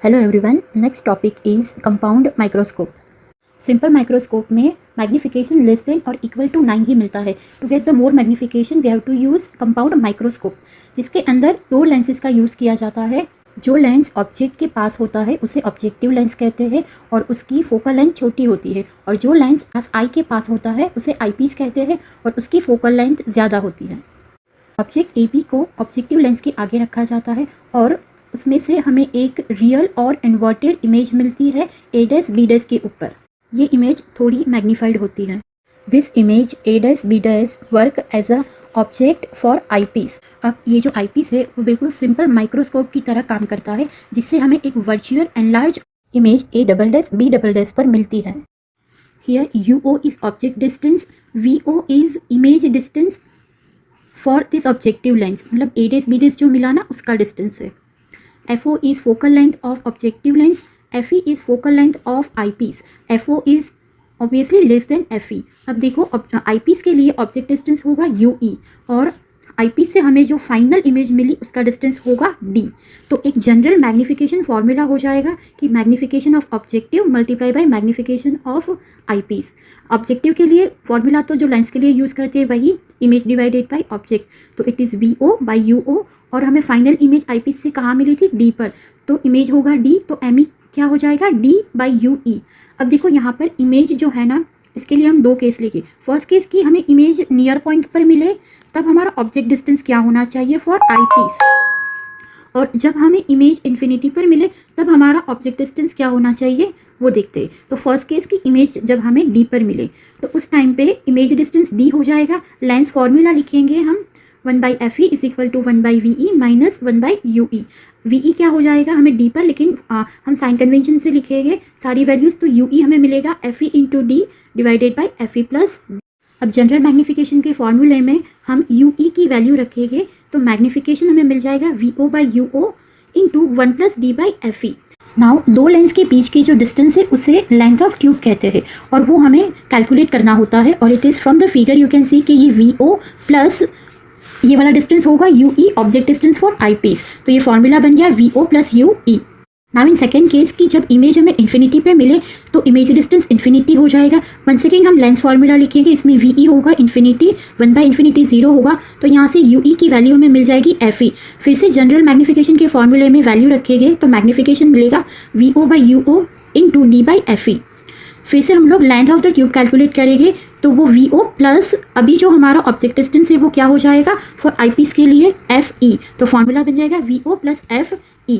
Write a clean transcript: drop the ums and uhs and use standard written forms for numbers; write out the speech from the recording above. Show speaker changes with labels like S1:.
S1: Hello everyone, next topic is compound microscope. Simple microscope में magnification less than और equal to 9 ही मिलता है। To get the more magnification we have to use compound microscope, जिसके अंदर 2 lenses का use किया जाता है। जो लेंस ऑब्जेक्ट के पास होता है उसे ऑब्जेक्टिव लेंस कहते हैं और उसकी फोकल लेंथ छोटी होती है, और जो लेंस आई के पास होता है उसे आईपीस कहते हैं और उसकी फोकल लेंथ ज़्यादा होती है। ऑब्जेक्ट ए बी को ऑब्जेक्टिव लेंस के आगे रखा जाता है और उसमें से हमें एक रियल और इन्वर्टेड इमेज मिलती है ए डैश बी डैश के ऊपर। ये इमेज थोड़ी मैग्नीफाइड होती है। This image A dash B dash work as a object for eyepiece. अब ये जो आईपीस है वो बिल्कुल सिंपल माइक्रोस्कोप की तरह काम करता है, जिससे हमें एक virtual enlarge image A double dash B double dash पर मिलती है। Here UO is object distance, VO is image distance for this objective lens, मतलब ए डैश बी डैश जो मिला ना उसका डिस्टेंस है। FO is focal length of objective lens, FE is focal length of eyepiece, FO is obviously less than FE। अब देखो eyepiece के लिए ऑब्जेक्ट डिस्टेंस होगा UE और eyepiece से हमें जो फाइनल इमेज मिली उसका डिस्टेंस होगा D। तो एक जनरल मैग्निफिकेशन फॉर्मूला हो जाएगा कि magnification of objective multiply by magnification of eyepiece। Objective के लिए फॉर्मूला तो जो लेंस के लिए यूज़ करते हैं वही, इमेज डिवाइडेड बाय ऑब्जेक्ट, तो it is VO by UO। और हमें फाइनल इमेज आईपीस से कहाँ मिली थी? डी पर, तो इमेज होगा D, तो ME क्या हो जाएगा? D by UE। अब देखो यहाँ पर इमेज जो है ना, इसके लिए हम 2 केस लेंगे। फर्स्ट केस की हमें इमेज नियर पॉइंट पर मिले तब हमारा ऑब्जेक्ट डिस्टेंस क्या होना चाहिए फॉर आईपीस, और जब हमें इमेज इन्फिनिटी पर मिले तब हमारा ऑब्जेक्ट डिस्टेंस क्या होना चाहिए वो देखते हैं। तो फर्स्ट केस की इमेज जब हमें D पर मिले तो उस टाइम पे इमेज डिस्टेंस D हो जाएगा। लेंस फॉर्मूला लिखेंगे हम 1/FE is equal to 1/VE minus 1/UE। VE क्या हो जाएगा हमें D पर, लेकिन हम साइन कन्वेंशन से लिखेंगे सारी वैल्यूज़, तो UE हमें मिलेगा FE into D divided by FE plus D। अब जनरल मैग्नीफिकेशन के फॉर्मूले में हम UE की वैल्यू रखेंगे तो मैग्नीफिकेशन हमें मिल जाएगा VO by UO into 1 plus D by FE। Now 2 lens के बीच की जो डिस्टेंस है उसे लेंथ ऑफ ट्यूब कहते हैं और वो हमें कैलकुलेट करना होता है, और it is from the figure you can see कि ये VO प्लस ये वाला डिस्टेंस होगा UE object distance for eyepiece, तो ये फॉर्मूला बन गया VO plus UE। Now in second case की जब इमेज हमें इन्फिनिटी पे मिले तो इमेज डिस्टेंस इन्फिनिटी हो जाएगा। वन सेकेंड हम लेंस फॉर्मूला लिखेंगे, इसमें VE होगा इन्फिनिटी, 1/इन्फिनिटी 0 होगा, तो यहाँ से UE की वैल्यू हमें मिल जाएगी FE। फिर से जनरल मैग्नीफिकेशन के फॉर्मूले में वैल्यू रखेंगे तो मैग्नीफिकेशन मिलेगा VO by UO into D by FE। फिर से हम लोग length of the tube calculate करेंगे तो वो VO प्लस अभी जो हमारा ऑब्जेक्ट डिस्टेंस है वो क्या हो जाएगा फॉर आईपीस के लिए FE, तो फॉर्मूला बन जाएगा VO प्लस FE।